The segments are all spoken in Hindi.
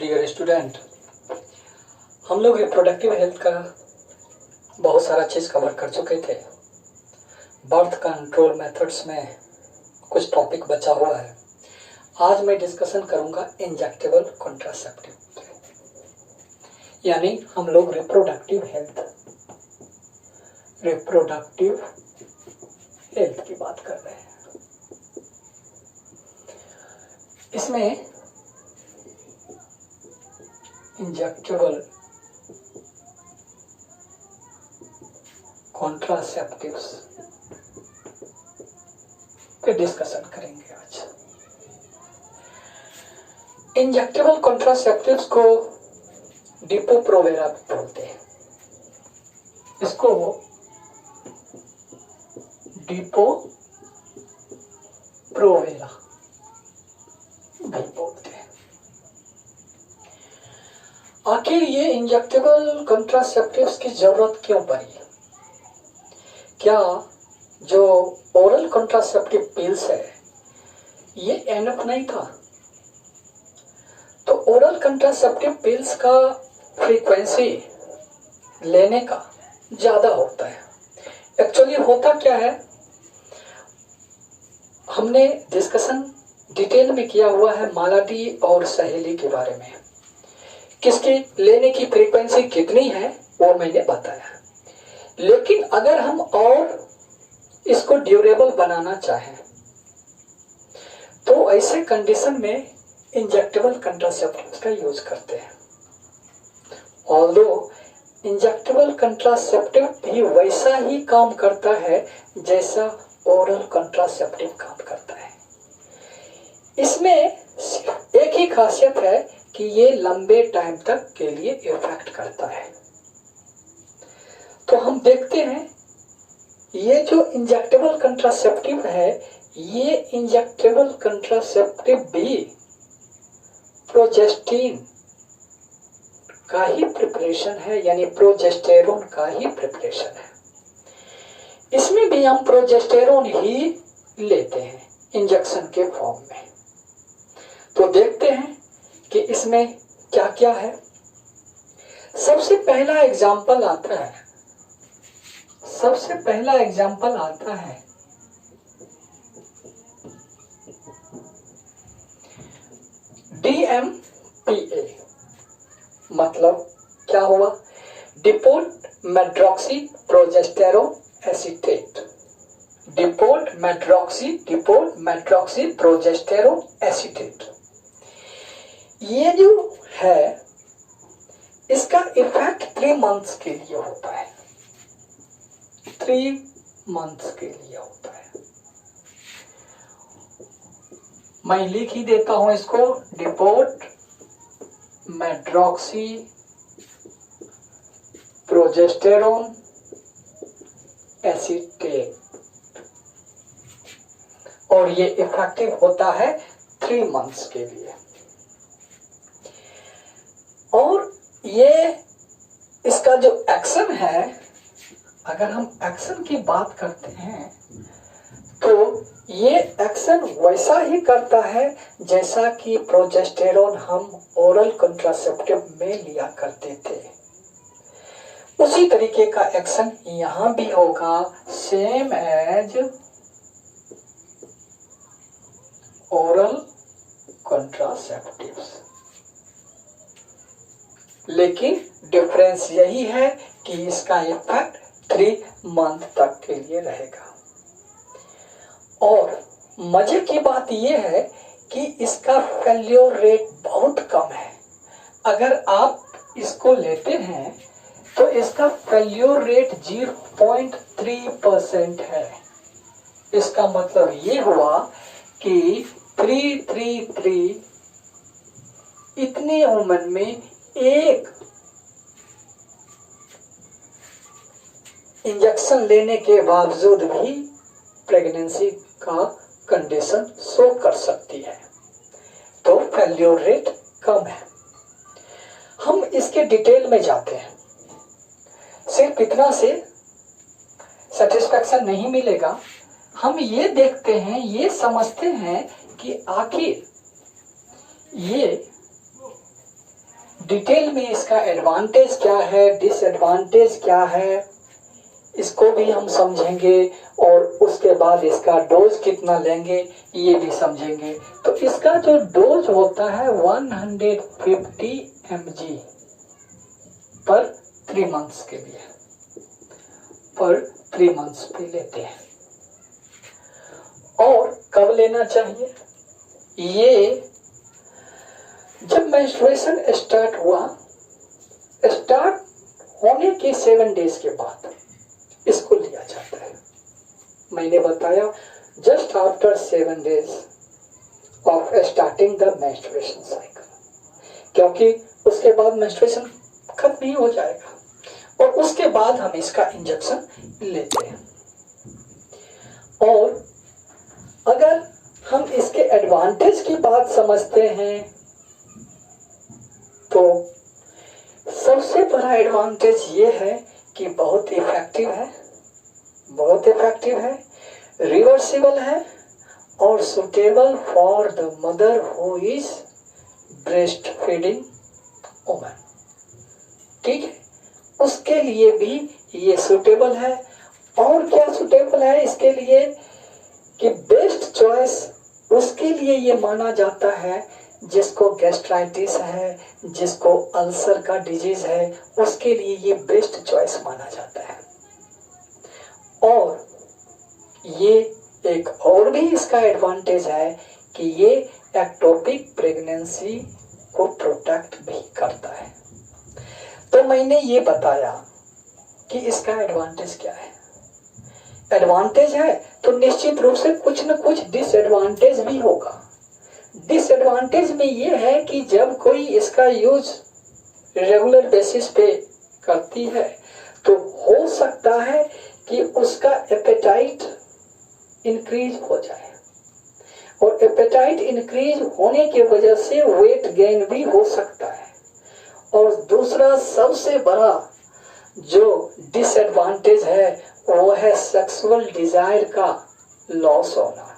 डियर स्टूडेंट, हम लोग रिप्रोडक्टिव हेल्थ का बहुत सारा चीज़ कवर कर चुके थे। बर्थ कंट्रोल मेथड्स में कुछ टॉपिक बचा हुआ है। आज मैं डिस्कशन करूंगा इंजेक्टेबल कॉन्ट्रासेप्टिव, यानी हम लोग रिप्रोडक्टिव हेल्थ की बात कर रहे हैं। इसमें इंजेक्टेबल कॉन्ट्रासेप्टिव्स पे डिस्कशन करेंगे आज। इंजेक्टेबल कॉन्ट्रासेप्टिव्स को डिपो-प्रोवेरा बोलते हैं। इसको डिपो-प्रोवेरा भी बोलते हैं। आखिर ये इंजेक्टेबल कॉन्ट्रासेप्टिव्स की जरूरत क्यों पड़ी? क्या जो ओरल कॉन्ट्रासेप्टिव पिल्स है ये एनफ नहीं था? तो ओरल कॉन्ट्रासेप्टिव पिल्स का फ्रीक्वेंसी लेने का ज्यादा होता है। एक्चुअली होता क्या है, हमने डिस्कशन डिटेल में किया हुआ है मालाडी और सहेली के बारे में। किसकी लेने की फ्रीक्वेंसी कितनी है वो मैंने बताया। लेकिन अगर हम और इसको ड्यूरेबल बनाना चाहें तो ऐसे कंडीशन में इंजेक्टेबल कॉन्ट्रासेप्टिव्स का यूज करते हैं। ऑल्दो इंजेक्टेबल कॉन्ट्रासेप्टिव भी वैसा ही काम करता है जैसा ओरल कॉन्ट्रासेप्टिव काम करता है। इसमें सिर्फ एक ही खासियत है कि ये लंबे टाइम तक के लिए इफेक्ट करता है। तो हम देखते हैं ये जो इंजेक्टेबल कॉन्ट्रासेप्टिव है, ये इंजेक्टेबल कॉन्ट्रासेप्टिव भी प्रोजेस्टिन का ही प्रिपरेशन है, यानी प्रोजेस्टेरोन का ही प्रिपरेशन है। इसमें भी हम प्रोजेस्टेरोन ही लेते हैं इंजेक्शन के फॉर्म में। तो देखते हैं कि इसमें क्या क्या है। सबसे पहला एग्जाम्पल आता है DMPA। मतलब क्या हुआ? Depot medroxyprogesterone acetate. Depot medroxyprogesterone acetate. ये जो है इसका इफेक्ट 3 मंथ्स के लिए होता है। 3 मंथ्स के लिए होता है। मैं लिख ही देता हूं इसको, डिपोट मेड्रॉक्सी प्रोजेस्टेरोन एसीटेट, और ये इफेक्टिव होता है 3 मंथ्स के लिए। और ये इसका जो एक्शन है, अगर हम एक्शन की बात करते हैं तो ये एक्शन वैसा ही करता है जैसा कि प्रोजेस्टेरोन हम ओरल कॉन्ट्रासेप्टिव में लिया करते थे। उसी तरीके का एक्शन यहां भी होगा, सेम एज ओरल कॉन्ट्रासेप्टिव्स। लेकिन डिफरेंस यही है कि इसका इफेक्ट 3 मंथ तक के लिए रहेगा। और मजे की बात यह है कि इसका फेल्योर रेट बहुत कम है। अगर आप इसको लेते हैं तो इसका फेल्योर रेट 0.3% है। इसका मतलब ये हुआ कि 333 इतनी उम्र में एक इंजेक्शन लेने के बावजूद भी प्रेगनेंसी का कंडीशन शो कर सकती है। तो फेल्योर रेट कम है। हम इसके डिटेल में जाते हैं। सिर्फ इतना से सेटिस्फैक्शन नहीं मिलेगा। हम ये देखते हैं, ये समझते हैं कि आखिर ये डिटेल में इसका एडवांटेज क्या है, डिसएडवांटेज क्या है, इसको भी हम समझेंगे और उसके बाद इसका डोज कितना लेंगे ये भी समझेंगे। तो इसका जो डोज होता है 150 mg पर 3 मंथ्स के लिए, पर 3 मंथ्स पे लेते हैं। और कब लेना चाहिए? ये जब मेंस्ट्रुएशन स्टार्ट हुआ, स्टार्ट होने के 7 डेज के बाद इसको लिया जाता है। मैंने बताया just after 7 days of starting the menstruation cycle, क्योंकि उसके बाद मेंस्ट्रुएशन खत्म नहीं हो जाएगा और उसके बाद हम इसका इंजेक्शन लेते हैं। और अगर हम इसके एडवांटेज की बात समझते हैं तो सबसे बड़ा एडवांटेज ये है कि बहुत इफेक्टिव है, बहुत इफेक्टिव है, रिवर्सिबल है और suitable for the mother who is breast feeding woman. ठीक है, उसके लिए भी ये सुटेबल है। और क्या सुटेबल है इसके लिए कि बेस्ट चॉइस उसके लिए ये माना जाता है जिसको गैस्ट्राइटिस है, जिसको अल्सर का डिजीज है, उसके लिए ये बेस्ट चॉइस माना जाता है। और ये एक और भी इसका एडवांटेज है कि ये एक्टोपिक प्रेगनेंसी को प्रोटेक्ट भी करता है। तो मैंने ये बताया कि इसका एडवांटेज क्या है। एडवांटेज है तो निश्चित रूप से कुछ न कुछ डिसएडवांटेज भी होगा। डिसएडवांटेज में ये है कि जब कोई इसका यूज रेगुलर बेसिस पे करती है तो हो सकता है कि उसका एपेटाइट इंक्रीज हो जाए और एपेटाइट इंक्रीज होने की वजह से वेट गेन भी हो सकता है। और दूसरा सबसे बड़ा जो डिसएडवांटेज है वो है सेक्सुअल डिजायर का लॉस होना।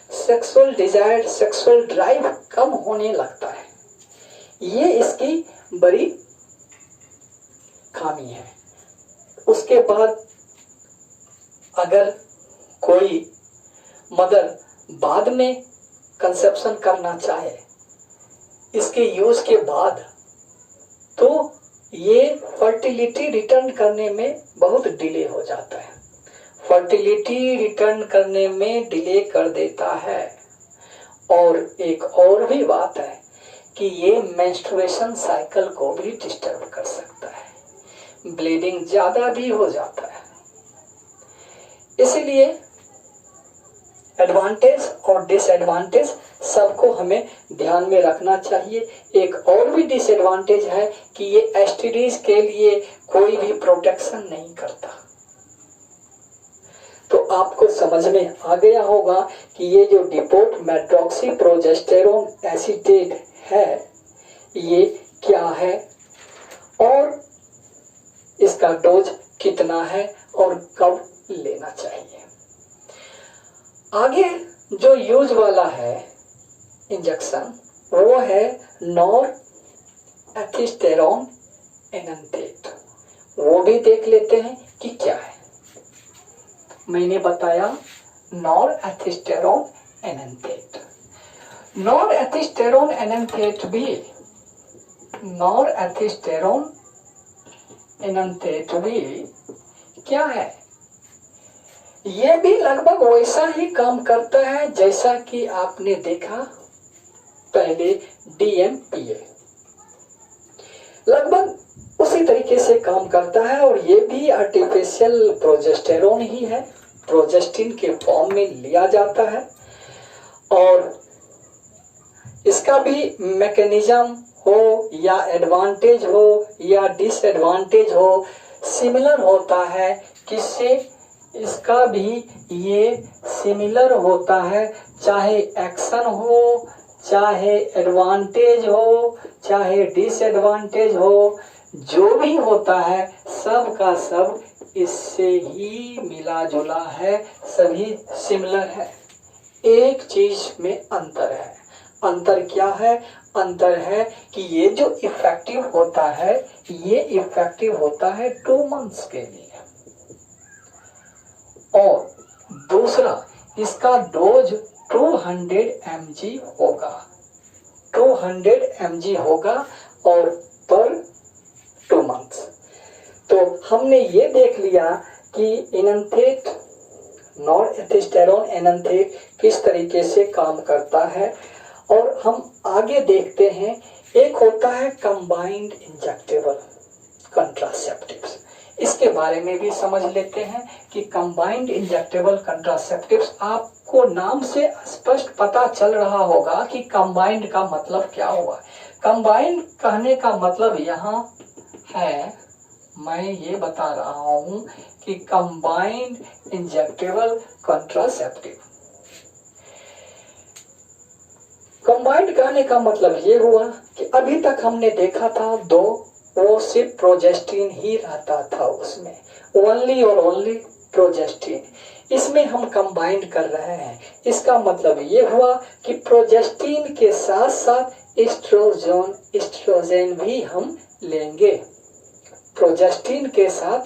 सेक्सुअल डिजायर, सेक्सुअल ड्राइव कम होने लगता है, ये इसकी बड़ी खामी है। उसके बाद अगर कोई मदर बाद में कंसेप्शन करना चाहे इसके यूज के बाद, तो ये फर्टिलिटी रिटर्न करने में बहुत डिले हो जाता है, फर्टिलिटी रिटर्न करने में डिले कर देता है। और एक और भी बात है कि ये मेंस्ट्रुएशन साइकिल को भी डिस्टर्ब कर सकता है, ब्लीडिंग ज्यादा भी हो जाता है। इसलिए एडवांटेज और डिसएडवांटेज सबको हमें ध्यान में रखना चाहिए। एक और भी डिसएडवांटेज है कि ये एसटीडीज के लिए कोई भी प्रोटेक्शन नहीं करता। तो आपको समझ में आ गया होगा कि ये जो डिपोट मेट्रॉक्सीप्रोजेस्टेरोन एसीटेट है ये क्या है और इसका डोज कितना है और कब लेना चाहिए। आगे जो यूज वाला है इंजेक्शन वो है नॉरएथिस्टेरोन एनेंटेट। वो भी देख लेते हैं कि क्या है। मैंने बताया नॉरएथिस्टेरोन एनेंटेट। नॉरएथिस्टेरोन एनेंटेट भी, नॉरएथिस्टेरोन एनेंटेट भी क्या है? ये भी लगभग वैसा ही काम करता है जैसा कि आपने देखा पहले DMPA, लगभग उसी तरीके से काम करता है। और ये भी आर्टिफिशियल प्रोजेस्टेरोन ही है, प्रोजेस्टिन के फॉर्म में लिया जाता है। और इसका भी मैकेनिज्म हो या एडवांटेज हो या डिसएडवांटेज हो, सिमिलर होता है। किससे? इसका भी ये सिमिलर होता है, चाहे एक्शन हो, चाहे एडवांटेज हो, चाहे डिसएडवांटेज हो, जो भी होता है सब का सब इससे ही मिला जुला है, सभी सिमिलर है। एक चीज में अंतर है, अंतर क्या है? अंतर है कि ये जो इफेक्टिव होता है, ये इफेक्टिव होता है 2 मंथ्स के लिए, और दूसरा इसका डोज 200 mg होगा, 200 mg होगा और पर 2 मंथ्स। तो हमने ये देख लिया कि इनन्थेट, नॉर्थएस्टेरोन एनन्थेट किस तरीके से काम करता है। और हम आगे देखते हैं, एक होता है कंबाइंड इंजेक्टेबल कंट्रासेप्टिव्स, इसके बारे में भी समझ लेते हैं कि कंबाइंड इंजेक्टेबल कंट्रासेप्टिव्स, आपको नाम से स्पष्ट पता चल रहा होगा कि कंबाइंड का मतलब क्या हुआ। कंबाइंड कहने का मतलब यहाँ है, मैं ये बता रहा हूँ कि कंबाइंड इंजेक्टेबल कंट्रासेप्टिव, कंबाइंड कहने का मतलब ये हुआ कि अभी तक हमने देखा था दो, वो सिर्फ प्रोजेस्टिन ही रहता था उसमें, ओनली और ओनली प्रोजेस्टिन। इसमें हम कंबाइंड कर रहे हैं, इसका मतलब ये हुआ कि प्रोजेस्टिन के साथ साथ एस्ट्रोजन भी हम लेंगे, प्रोजेस्टिन के साथ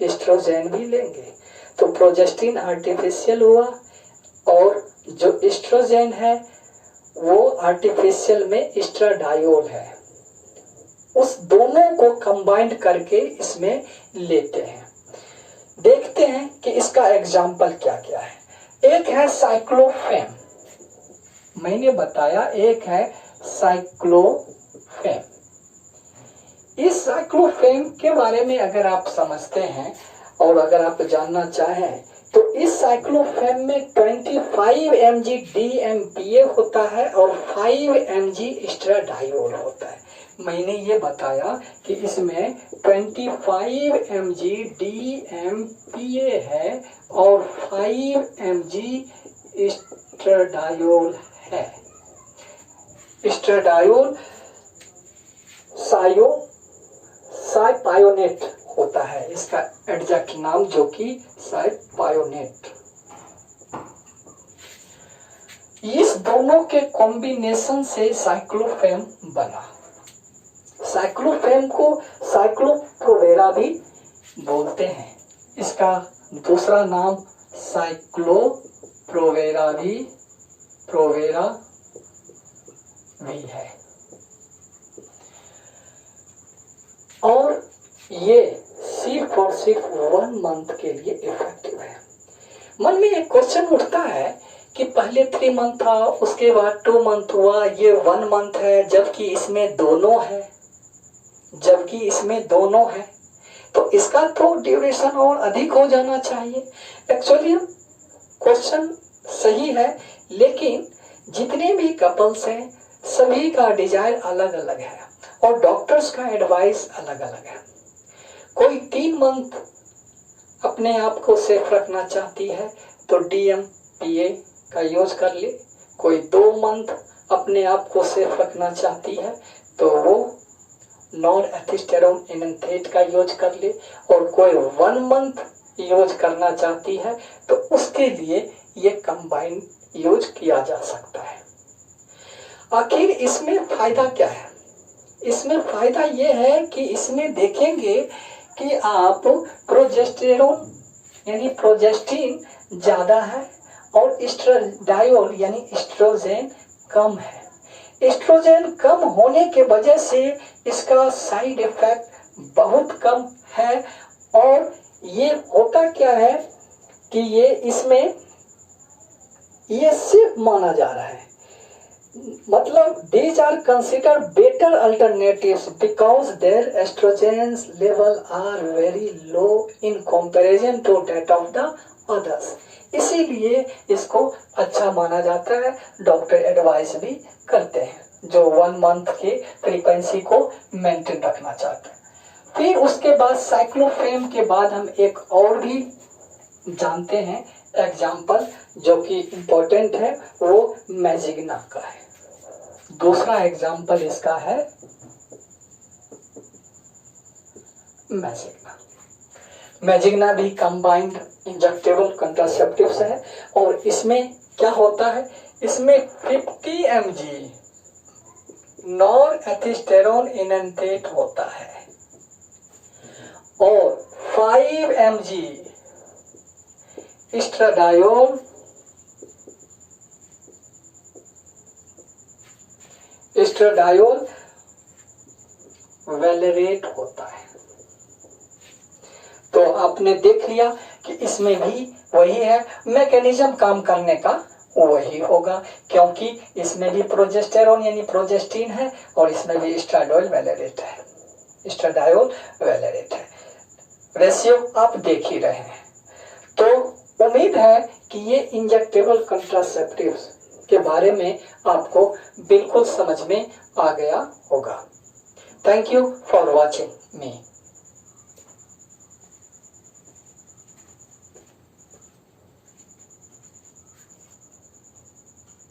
एस्ट्रोजन भी लेंगे। तो प्रोजेस्टिन आर्टिफिशियल हुआ और जो एस्ट्रोजन है वो आर्टिफिशियल में एस्ट्राडायोल है, उस दोनों को कंबाइंड करके इसमें लेते हैं। देखते हैं कि इसका एग्जाम्पल क्या क्या है। एक है साइक्लोफेम, मैंने बताया एक है साइक्लोफेम। इस साइक्लोफेम के बारे में अगर आप समझते हैं और अगर आप जानना चाहें तो इस साइक्लोफेम में 25 mg DMPA होता है और 5 mg एस्ट्राडायोल होता है। मैंने ये बताया कि इसमें 25 mg DMPA है और 5 mg एस्ट्राडायोल है। एस्ट्राडायोल साइपायोनेट होता है इसका एग्जैक्ट नाम, जो कि साइपायोनेट। इस दोनों के कॉम्बिनेशन से साइक्लोफेम बना। साइक्लोफेम को साइक्लोप्रोवेरा भी बोलते हैं, इसका दूसरा नाम साइक्लोप्रोवेरा भी है। और ये सिर्फ और सिर्फ 1 मंथ के लिए इफेक्टिव है। मन में एक क्वेश्चन उठता है कि पहले 3 मंथ था, उसके बाद 2 मंथ हुआ, ये 1 मंथ है, जबकि इसमें दोनों है, तो इसका तो ड्यूरेशन और अधिक हो जाना चाहिए। एक्चुअली क्वेश्चन सही है, लेकिन जितने भी कपल्स हैं सभी का डिजायर अलग अलग है और डॉक्टर्स का एडवाइस अलग अलग है। कोई 3 मंथ अपने आप को सेफ रखना चाहती है तो DMPA का यूज कर ले, कोई 2 मंथ अपने आप को सेफ रखना चाहती है तो वो नॉर्थएस्टेरोन एनन्थेट का यूज कर ले, और कोई 1 मंथ यूज करना चाहती है तो उसके लिए ये कंबाइन यूज किया जा सकता है। आखिर इसमें फायदा क्या है? इसमें फायदा ये है कि इसमें देखेंगे कि आप प्रोजेस्टेरोन यानी प्रोजेस्टिन ज्यादा है और एस्ट्राडायोल यानी एस्ट्रोजन कम है। एस्ट्रोजन कम होने के वजह से इसका साइड इफेक्ट बहुत कम है। और ये होता क्या है कि ये सिर्फ माना जा रहा है, मतलब these are considered better alternatives because their estrogen level are very low in comparison to that of the others। इसीलिए इसको अच्छा माना जाता है, डॉक्टर एडवाइस भी करते हैं जो 1 मंथ के फ्रीक्वेंसी को मेंटेन रखना चाहते हैं। फिर उसके बाद साइक्लोफेम के बाद हम एक और भी जानते हैं एग्जाम्पल जो कि इम्पोर्टेंट है, वो मैजिग्ना का है। दूसरा एग्जाम्पल इसका है मैजिग्ना। मैजिग्ना भी कंबाइंड इंजेक्टेबल कंट्रासेप्टिव्स है और इसमें क्या होता है, इसमें 50 mg नॉन एथिस्टेरोन इनन्थेट होता है और 5 mg एस्ट्राडायोल वैलेरेट होता है। तो आपने देख लिया कि इसमें भी वही है, मैकेनिज्म काम करने का वही होगा, क्योंकि इसमें भी प्रोजेस्टेरोन यानी प्रोजेस्टिन है और इसमें भी एस्ट्राडायोल वैलेरेट है। रेशियो आप देख ही रहे हैं। तो उम्मीद है कि ये इंजेक्टेबल कंट्रासेप्टिव्स के बारे में आपको बिल्कुल समझ में आ गया होगा। Thank you for watching me.